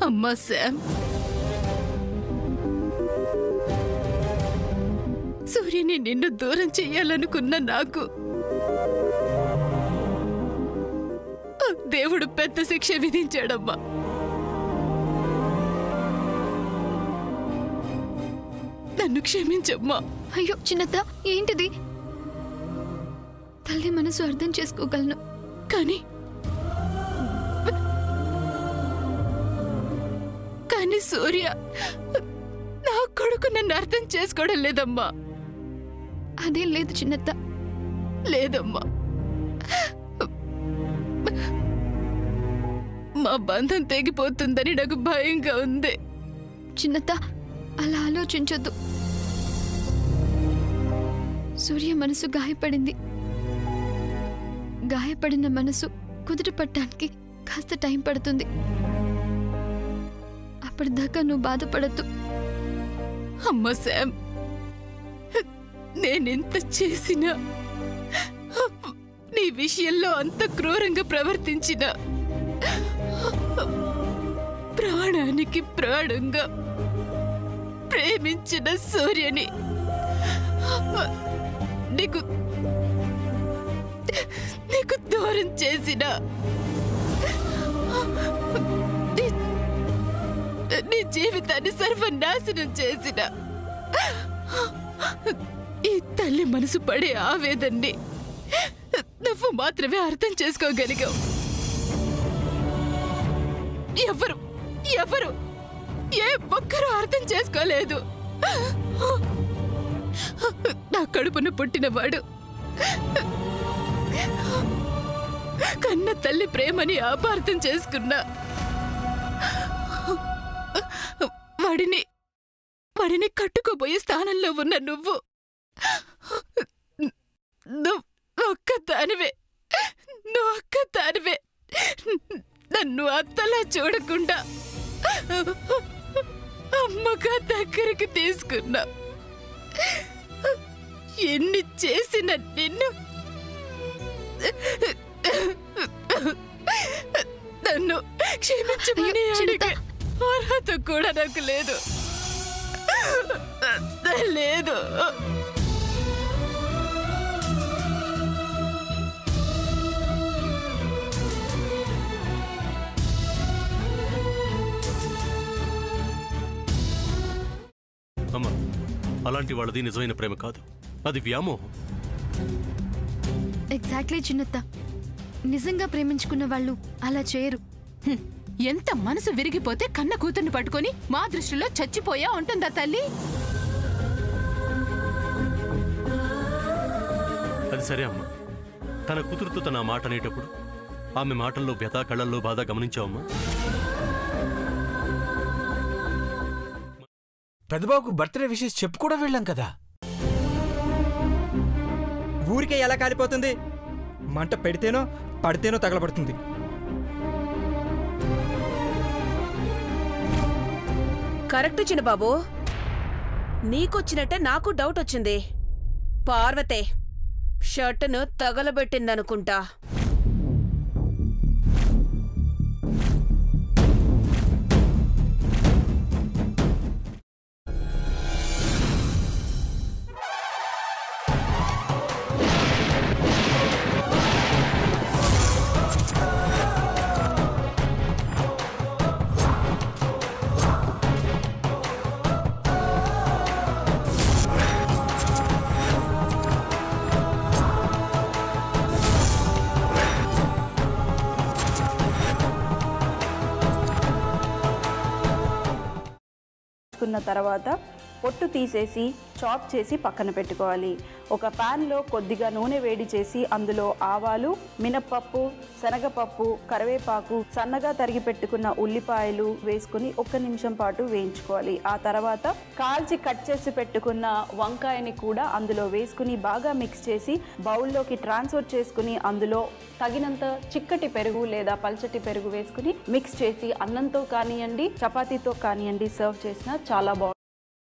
అమ్మా శామ్, సూర్యని నిన్ను దూరం చెయ్యాలనుకున్న నాకు దేవుడు పెద్ద శిక్ష విధించాడమ్మా. నన్ను క్షమించమ్మా. అయ్యో చిన్నత్త, ఏంటిది? తల్లి మనసు అర్థం చేసుకోగలను, కానీ సూర్య నా కొడుకు నన్ను అర్థం చేసుకోవడం లేదమ్మా. అదేం లేదు చిన్నత్త. లేదమ్మా, మా బంధం తెగిపోతుందని నాకు భయంగా ఉంది. చిన్నత్త, అలా ఆలోచించొద్దు. సూర్య మనసు గాయపడింది. గాయపడిన మనసు కుదుటపడటానికి కాస్త టైం పడుతుంది. అప్పటిదాకా నువ్వు బాధపడద్దు. అమ్మ శామ్, నేనెంత చేసినా, నీ విషయంలో అంత క్రూరంగా ప్రవర్తించినా, ప్రాణానికి ప్రాణంగా ప్రేమించిన సూర్యని నీకు దూరం చేసిన, నీ జీవితాన్ని సర్వనాశనం చేసిన ఈ తల్లి మనసు పడే ఆవేదన్ని నువ్వు మాత్రమే అర్థం చేసుకోగలిగావు. ఎవరు ఏ ఒక్కరూ అర్థం చేసుకోలేదు. నా కడుపున పుట్టినవాడు కన్న తల్లి ప్రేమని అపార్థం చేసుకున్నా, వాడిని కట్టుకోబోయే స్థానంలో ఉన్న నువ్వు ఒక్కదానివే నన్ను అత్తలా చూడకుండా అమ్మగా దగ్గరికి తీసుకున్నా. ఎన్ని చేసిన నిన్ను నన్ను క్షమించమని అడిగే అర్హత కూడా నాకు లేదు. అమ్మా, అలాంటి వాళ్ళది నిజమైన ప్రేమ కాదు, అది వ్యామోహం. ఎగ్జాక్ట్లీ చిన్నత్త, నిజంగా ప్రేమించుకున్న వాళ్ళు అలా చేయరు. ఎంత మనసు విరిగిపోతే కన్న కూతుర్ని పట్టుకొని మా దృష్టిలో చచ్చిపోయా ఉంటుందా తల్లి? అది సరే అమ్మా, తన కూతురుతో తన మాట అనేటప్పుడు ఆమె మాటల్లో వ్యథ, కళ్ళల్లో బాధ గమనించావమ్మా? పెద్దబాబుకు బర్త్డే విషెస్ చెప్పు కూడా వెళ్ళాం కదా. ఊరికే ఎలా కాలిపోతుంది? మంట పెడితేనో పడితేనో తగలబడుతుంది. కరెక్ట్ చిన్నబాబు, నీకొచ్చినట్టే నాకు డౌట్ వచ్చింది. పార్వతే షర్టును తగలబెట్టిందనుకుంటా. తర్వాత పొట్టు తీసేసి చాప్ చేసి పక్కన పెట్టుకోవాలి. ఒక ప్యాన్లో కొద్దిగా నూనె వేడి చేసి అందులో ఆవాలు, మినప్పప్పు, శనగపప్పు, కరివేపాకు, సన్నగా తరిగి పెట్టుకున్న ఉల్లిపాయలు వేసుకుని 1 నిమిషం పాటు వేయించుకోవాలి. ఆ తర్వాత కాల్చి కట్ చేసి పెట్టుకున్న వంకాయని కూడా అందులో వేసుకుని బాగా మిక్స్ చేసి బౌల్లోకి ట్రాన్స్ఫర్ చేసుకుని అందులో తగినంత చిక్కటి పెరుగు లేదా పల్చటి పెరుగు వేసుకుని మిక్స్ చేసి అన్నంతో కానివ్వండి, చపాతీతో కానివ్వండి సర్వ్ చేసినా చాలా బాగుంటుంది.